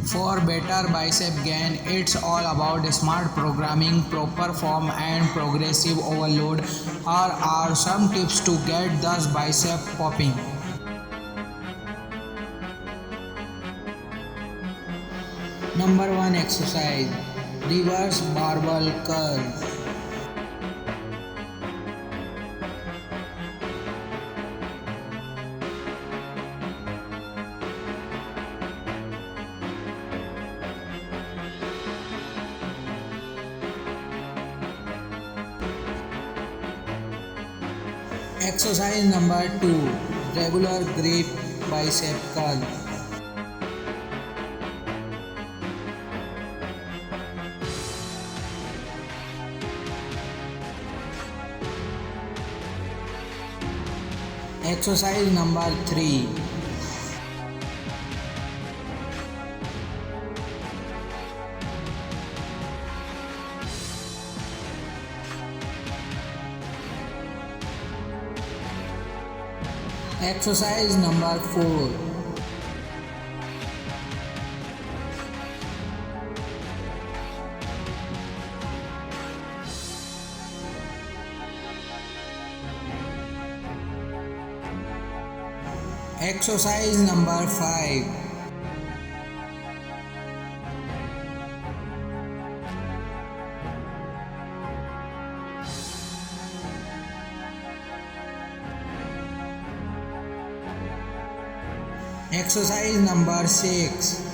For better bicep gain, it's all about smart programming, proper form and progressive overload. Here are some tips to get those bicep popping. Number 1 exercise, reverse barbell curl. Exercise number 2, regular grip bicep curl. Exercise number 3, exercise number 4, exercise number 5, exercise number 6,